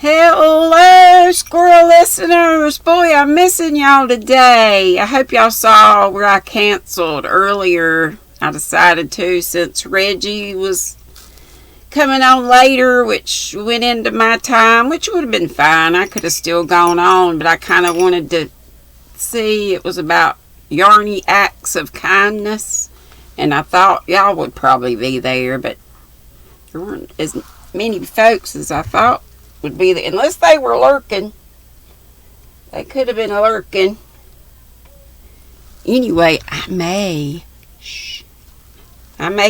Hello, squirrel listeners. Boy, I'm missing y'all today. I hope y'all saw where I canceled earlier. I decided to, since Reggie was coming on later, which went into my time, which would have been fine. I could have still gone on, but I kind of wanted to see. It was about yarny acts of kindness, and I thought y'all would probably be there, but there weren't as many folks as I thought would be there, unless they were lurking. They could have been lurking. Anyway, I may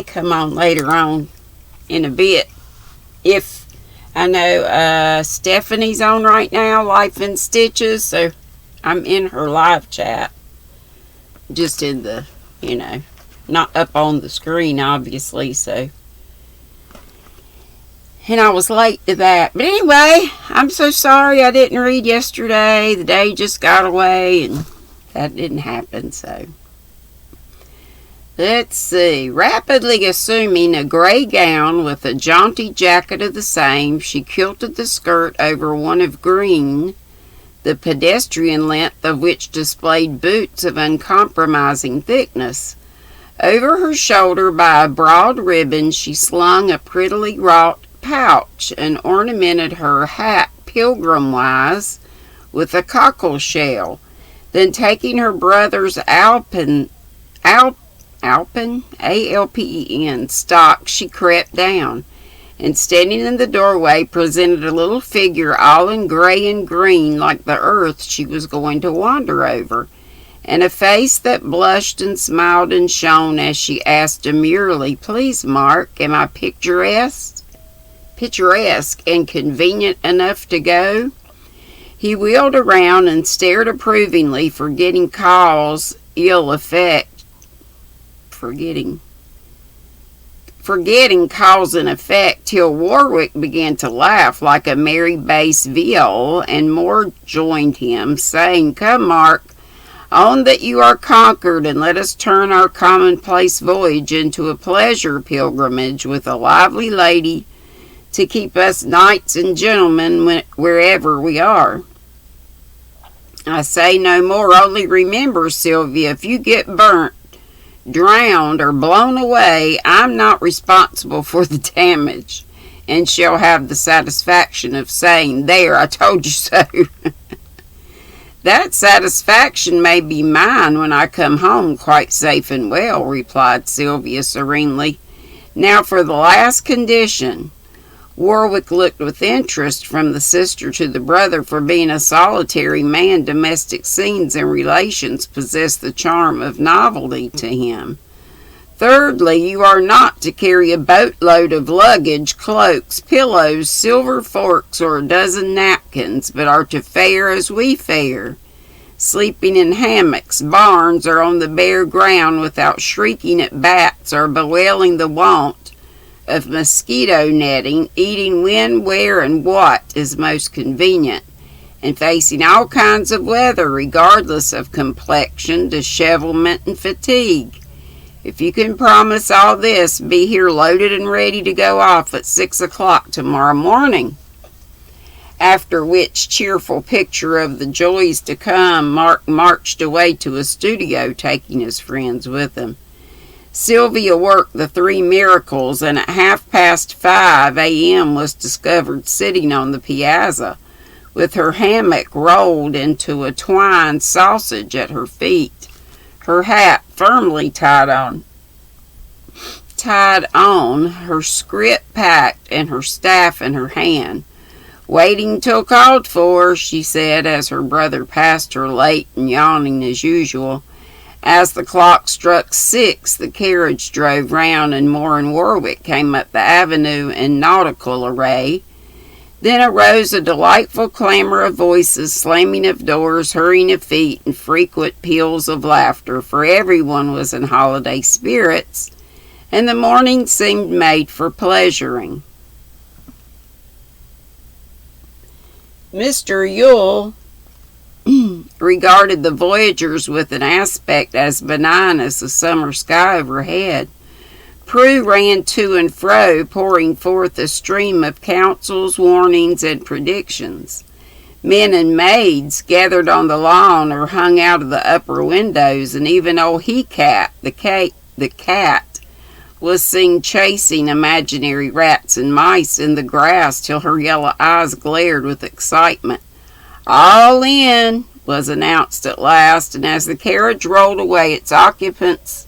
come on later on in a bit. If I know Stephanie's on right now, Life in Stitches, so I'm in her live chat. Just in the, not up on the screen, obviously, so. And I was late to that. But anyway, I'm so sorry I didn't read yesterday. The day just got away, and that didn't happen, so. Let's see. Rapidly assuming a gray gown with a jaunty jacket of the same, she kilted the skirt over one of green, the pedestrian length of which displayed boots of uncompromising thickness. Over her shoulder by a broad ribbon she slung a prettily wrought pouch and ornamented her hat pilgrim-wise with a cockle shell. Then taking her brother's Alpen, A-L-P-E-N, stock, she crept down, and standing in the doorway presented a little figure all in gray and green like the earth she was going to wander over, and a face that blushed and smiled and shone as she asked demurely, "Please, Mark, am I picturesque and convenient enough to go?" He wheeled around and stared approvingly, forgetting cause and effect, till Warwick began to laugh like a merry bass viol, and Moore joined him, saying, "Come, Mark, own that you are conquered, and let us turn our commonplace voyage into a pleasure pilgrimage with a lively lady to keep us knights and gentlemen wherever we are." "I say no more, only remember, Sylvia, if you get burnt, drowned, or blown away, I'm not responsible for the damage, and shall have the satisfaction of saying, 'There, I told you so.'" "That satisfaction may be mine when I come home quite safe and well," replied Sylvia serenely. "Now for the last condition." Warwick looked with interest from the sister to the brother, for being a solitary man, domestic scenes and relations possessed the charm of novelty to him. "Thirdly, you are not to carry a boatload of luggage, cloaks, pillows, silver forks, or a dozen napkins, but are to fare as we fare, sleeping in hammocks, barns, or on the bare ground, without shrieking at bats or bewailing the want of mosquito netting, eating when, where, and what is most convenient, and facing all kinds of weather, regardless of complexion, dishevelment, and fatigue. If you can promise all this, be here loaded and ready to go off at 6 o'clock tomorrow morning." After which cheerful picture of the joys to come, Mark marched away to a studio, taking his friends with him. Sylvia worked the 3 miracles, and at 5:30 a.m. was discovered sitting on the piazza, with her hammock rolled into a twine sausage at her feet, her hat firmly tied on, her script packed, and her staff in her hand. "Waiting till called for," she said, as her brother passed her, late and yawning as usual. As the clock struck 6, the carriage drove round, and Moore and Warwick came up the avenue in nautical array. Then arose a delightful clamor of voices, slamming of doors, hurrying of feet, and frequent peals of laughter, for everyone was in holiday spirits, and the morning seemed made for pleasuring. Mr. Yule regarded the voyagers with an aspect as benign as the summer sky overhead, Prue ran to and fro, pouring forth a stream of counsels, warnings, and predictions. Men and maids gathered on the lawn or hung out of the upper windows, and even old He-Cat, the cat, was seen chasing imaginary rats and mice in the grass till her yellow eyes glared with excitement. "All in," was announced at last, and as the carriage rolled away, its occupants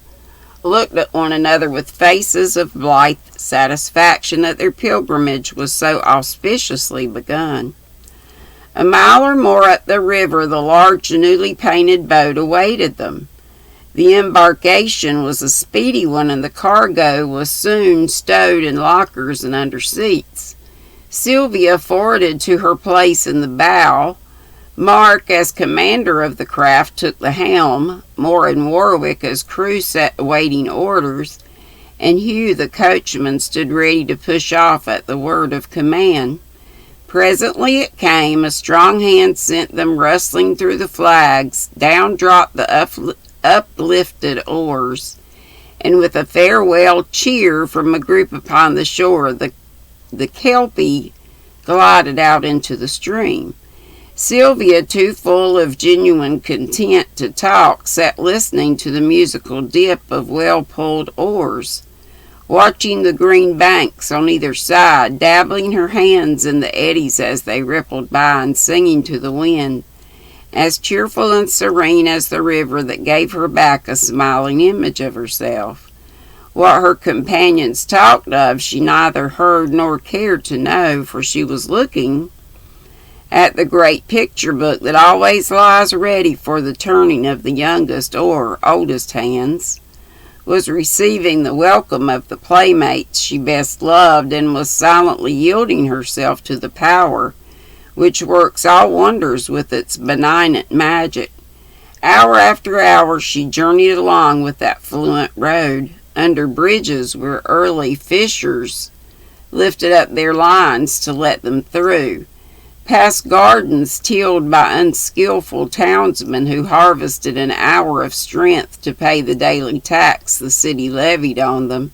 looked at one another with faces of blithe satisfaction that their pilgrimage was so auspiciously begun. A mile or more up the river, the large newly painted boat awaited them. The embarkation was a speedy one, and the cargo was soon stowed in lockers and under seats. Sylvia forwarded to her place in the bow. Mark, as commander of the craft, took the helm. Moore and Warwick, as crew, sat awaiting orders, and Hugh, the coachman, stood ready to push off at the word of command. Presently it came. A strong hand sent them rustling through the flags. Down dropped the uplifted oars, and with a farewell cheer from a group upon the shore, the Kelpie glided out into the stream. Sylvia, too full of genuine content to talk, sat listening to the musical dip of well-pulled oars, watching the green banks on either side, dabbling her hands in the eddies as they rippled by, and singing to the wind, as cheerful and serene as the river that gave her back a smiling image of herself. What her companions talked of she neither heard nor cared to know, for she was looking at the great picture book that always lies ready for the turning of the youngest or oldest hands, was receiving the welcome of the playmates she best loved, and was silently yielding herself to the power which works all wonders with its benignant magic. Hour after hour she journeyed along with that fluent road, under bridges where early fishers lifted up their lines to let them through, past gardens tilled by unskillful townsmen who harvested an hour of strength to pay the daily tax the city levied on them,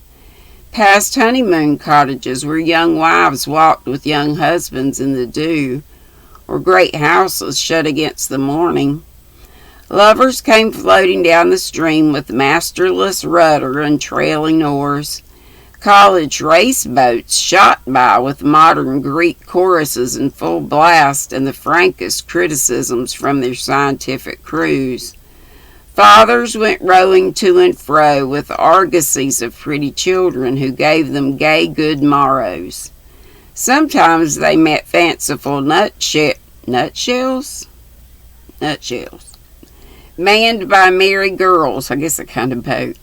past honeymoon cottages where young wives walked with young husbands in the dew, or great houses shut against the morning. Lovers came floating down the stream with masterless rudder and trailing oars. College race boats shot by with modern Greek choruses in full blast and the frankest criticisms from their scientific crews. Fathers went rowing to and fro with argosies of pretty children who gave them gay good morrows. Sometimes they met fanciful nutshells, manned by merry girls, I guess a kind of boat,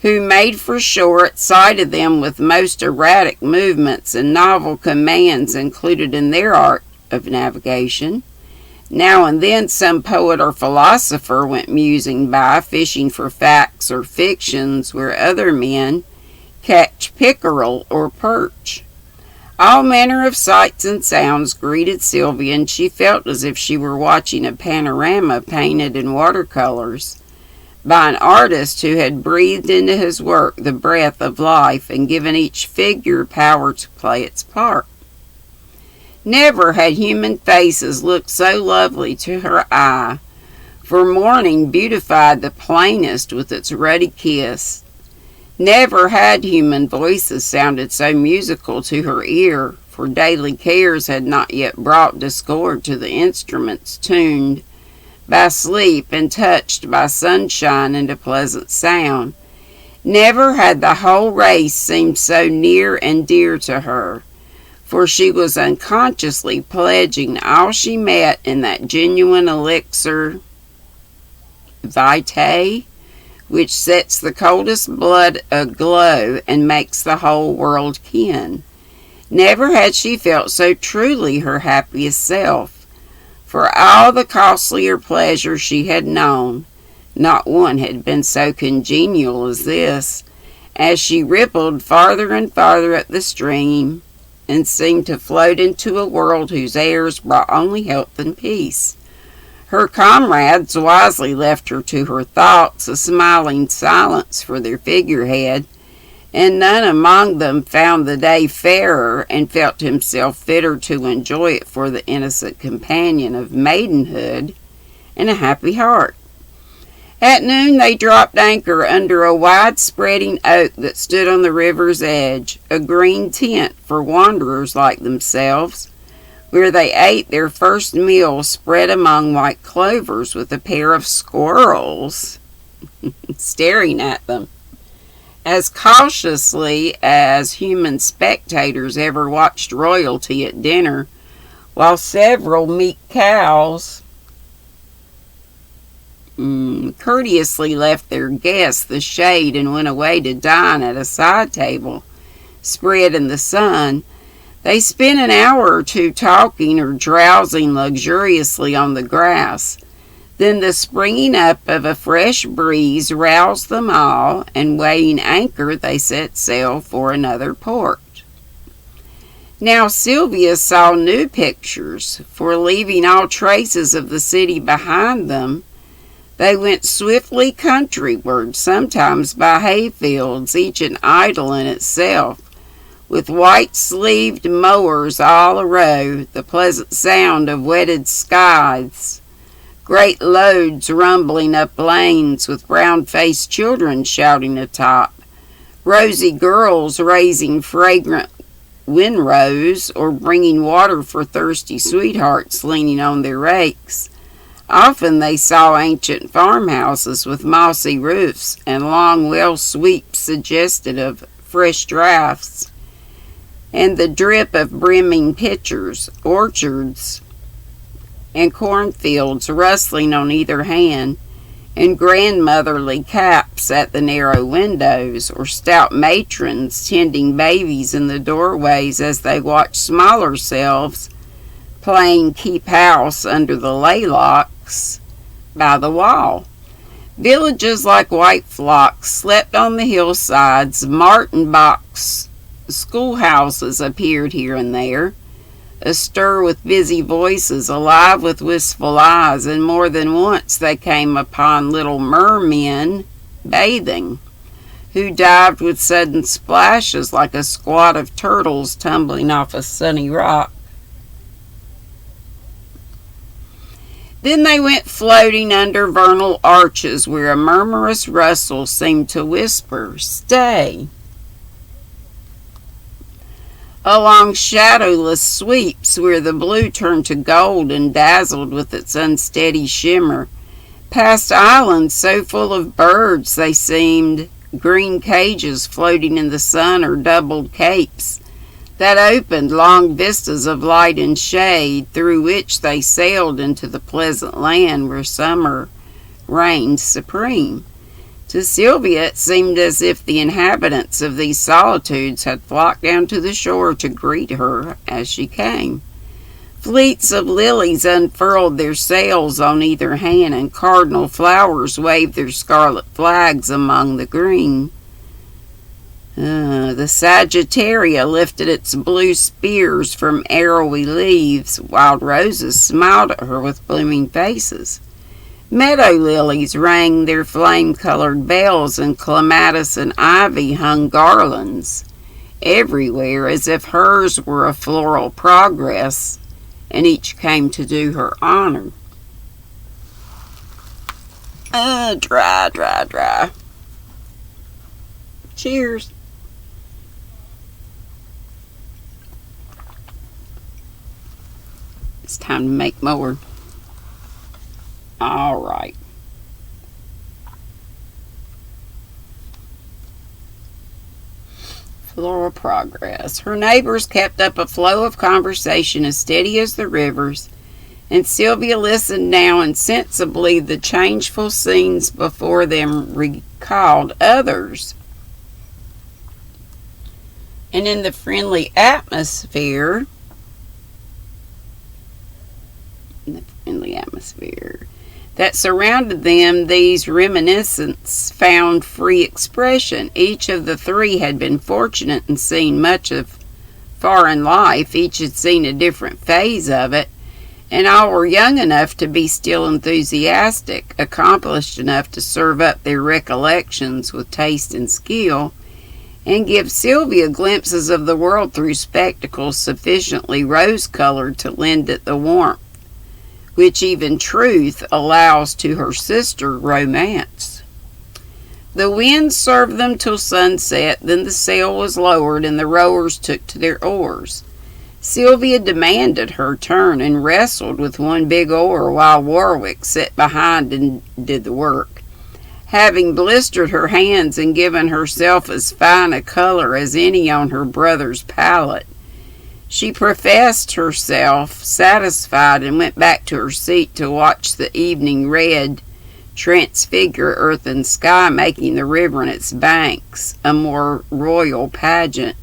who made for shore at sight of them with most erratic movements and novel commands included in their art of navigation. Now and then some poet or philosopher went musing by, fishing for facts or fictions where other men catch pickerel or perch. All manner of sights and sounds greeted Sylvia, and she felt as if she were watching a panorama painted in watercolors by an artist who had breathed into his work the breath of life and given each figure power to play its part. Never had human faces looked so lovely to her eye, for morning beautified the plainest with its ruddy kiss. Never had human voices sounded so musical to her ear, for daily cares had not yet brought discord to the instruments tuned by sleep and touched by sunshine into pleasant sound. Never had the whole race seemed so near and dear to her, for she was unconsciously pledging all she met in that genuine elixir vitae, which sets the coldest blood aglow and makes the whole world kin. Never had she felt so truly her happiest self. For all the costlier pleasures she had known, not one had been so congenial as this, as she rippled farther and farther up the stream, and seemed to float into a world whose airs brought only health and peace. Her comrades wisely left her to her thoughts, a smiling silence for their figurehead, and none among them found the day fairer and felt himself fitter to enjoy it for the innocent companion of maidenhood and a happy heart. At noon they dropped anchor under a wide-spreading oak that stood on the river's edge, a green tent for wanderers like themselves, where they ate their first meal spread among white clovers with a pair of squirrels staring at them, as cautiously as human spectators ever watched royalty at dinner, while several meek cows courteously left their guests the shade and went away to dine at a side table spread in the sun. They spent an hour or two talking or drowsing luxuriously on the grass. Then the springing up of a fresh breeze roused them all, and weighing anchor they set sail for another port. Now Sylvia saw new pictures, for leaving all traces of the city behind them, they went swiftly countryward, sometimes by hayfields, each an idyll in itself, with white-sleeved mowers all a-row, the pleasant sound of whetted scythes, great loads rumbling up lanes, with brown-faced children shouting atop, rosy girls raising fragrant windrows or bringing water for thirsty sweethearts leaning on their rakes. Often they saw ancient farmhouses with mossy roofs and long well sweeps suggested of fresh draughts, and the drip of brimming pitchers, orchards, and cornfields rustling on either hand, and grandmotherly caps at the narrow windows, or stout matrons tending babies in the doorways as they watched smaller selves playing keep house under the laylocks by the wall. Villages like white flocks slept on the hillsides. Martin box schoolhouses appeared here and there, astir with busy voices, alive with wistful eyes, and more than once they came upon little mermen bathing, who dived with sudden splashes like a squad of turtles tumbling off a sunny rock. Then they went floating under vernal arches, where a murmurous rustle seemed to whisper, "Stay," along shadowless sweeps where the blue turned to gold and dazzled with its unsteady shimmer, past islands so full of birds they seemed green cages floating in the sun, or doubled capes that opened long vistas of light and shade, through which they sailed into the pleasant land where summer reigned supreme. To Sylvia it seemed as if the inhabitants of these solitudes had flocked down to the shore to greet her as she came. Fleets of lilies unfurled their sails on either hand, and cardinal flowers waved their scarlet flags among the green. The Sagittaria lifted its blue spears from arrowy leaves. Wild roses smiled at her with blooming faces. Meadow lilies rang their flame-colored bells, and clematis and ivy hung garlands everywhere, as if hers were a floral progress, and each came to do her honor. Dry. Cheers. It's time to make more. All right. Floral progress. Her neighbors kept up a flow of conversation as steady as the rivers, and Sylvia listened now, and sensibly the changeful scenes before them recalled others. And in the friendly atmosphere that surrounded them, these reminiscences found free expression. Each of the three had been fortunate in seeing much of foreign life. Each had seen a different phase of it, and all were young enough to be still enthusiastic, accomplished enough to serve up their recollections with taste and skill, and give Sylvia glimpses of the world through spectacles sufficiently rose-colored to lend it the warmth which even truth allows to her sister romance. The wind served them till sunset, then the sail was lowered and the rowers took to their oars. Sylvia demanded her turn and wrestled with one big oar while Warwick sat behind and did the work. Having blistered her hands and given herself as fine a color as any on her brother's palette, she professed herself satisfied and went back to her seat to watch the evening red transfigure earth and sky, making the river and its banks a more royal pageant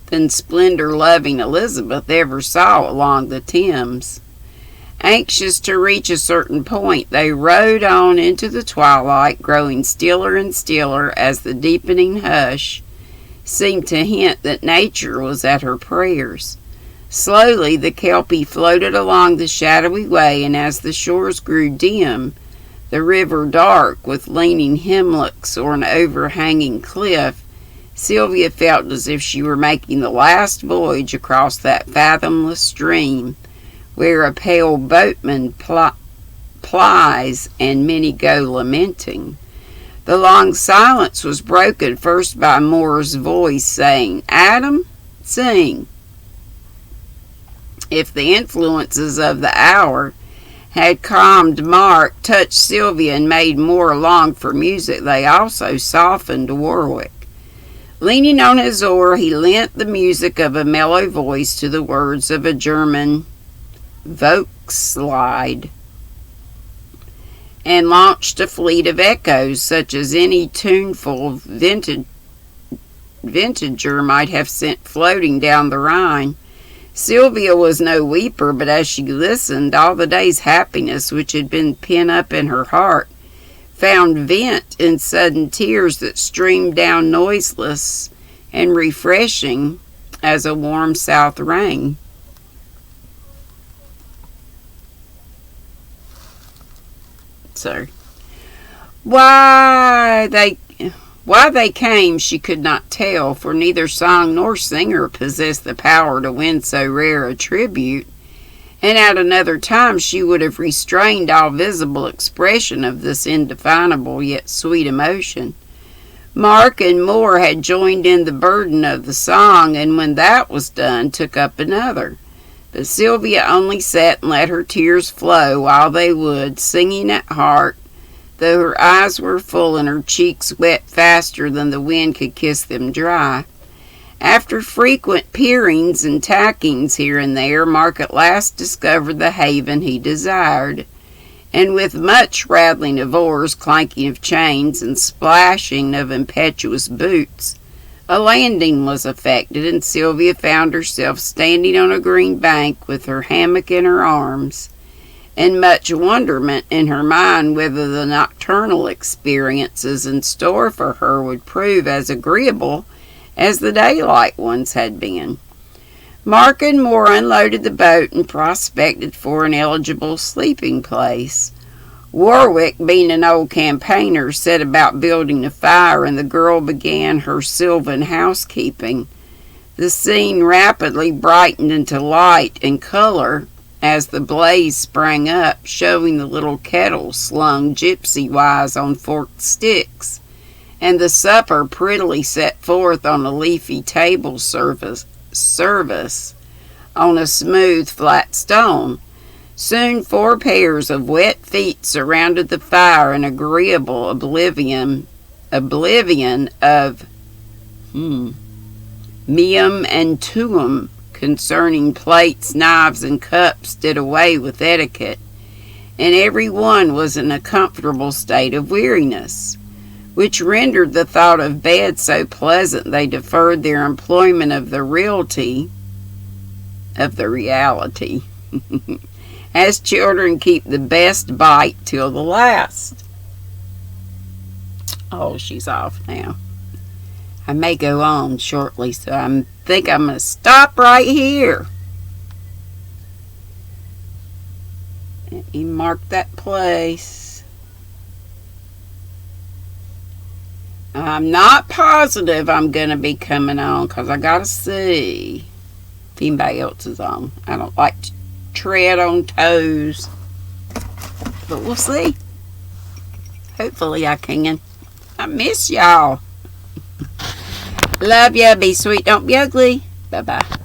than splendor-loving Elizabeth ever saw along the Thames. Anxious to reach a certain point, they rowed on into the twilight, growing stiller and stiller as the deepening hush seemed to hint that nature was at her prayers. Slowly the Kelpie floated along the shadowy way, and as the shores grew dim, the river dark with leaning hemlocks or an overhanging cliff, Sylvia felt as if she were making the last voyage across that fathomless stream, where a pale boatman plies and many go lamenting. The long silence was broken first by Moore's voice saying, "Adam, sing." If the influences of the hour had calmed Mark, touched Sylvia, and made Moore long for music, they also softened Warwick. Leaning on his oar, he lent the music of a mellow voice to the words of a German Volkslied, and launched a fleet of echoes such as any tuneful vintager might have sent floating down the Rhine. Sylvia was no weeper, but as she listened, all the day's happiness which had been pent up in her heart found vent in sudden tears that streamed down noiseless and refreshing as a warm south rain. So, why they came she could not tell, for neither song nor singer possessed the power to win so rare a tribute, and at another time she would have restrained all visible expression of this indefinable yet sweet emotion. Mark and Moore had joined in the burden of the song, and when that was done, took up another. But Sylvia only sat and let her tears flow while they would, singing at heart, though her eyes were full and her cheeks wet faster than the wind could kiss them dry. After frequent peerings and tackings here and there, Mark at last discovered the haven he desired, and with much rattling of oars, clanking of chains, and splashing of impetuous boots, a landing was effected, and Sylvia found herself standing on a green bank with her hammock in her arms, and much wonderment in her mind whether the nocturnal experiences in store for her would prove as agreeable as the daylight ones had been. Mark and Moore unloaded the boat and prospected for an eligible sleeping place. Warwick, being an old campaigner, set about building a fire, and the girl began her sylvan housekeeping. The scene rapidly brightened into light and color as the blaze sprang up, showing the little kettle slung gypsy-wise on forked sticks, and the supper prettily set forth on a leafy table service on a smooth, flat stone. Soon 4 pairs of wet feet surrounded the fire in agreeable oblivion of meum and tuum concerning plates, knives, and cups did away with etiquette, and every one was in a comfortable state of weariness, which rendered the thought of bed so pleasant they deferred their employment of the reality, as children keep the best bite till the last. Oh, she's off now. I may go on shortly, so I think I'm going to stop right here. Let me mark that place. I'm not positive I'm going to be coming on because I got to see if anybody else is on. I don't like to tread on toes. But we'll see. Hopefully I can. I miss y'all. Love ya. Be sweet. Don't be ugly. Bye-bye.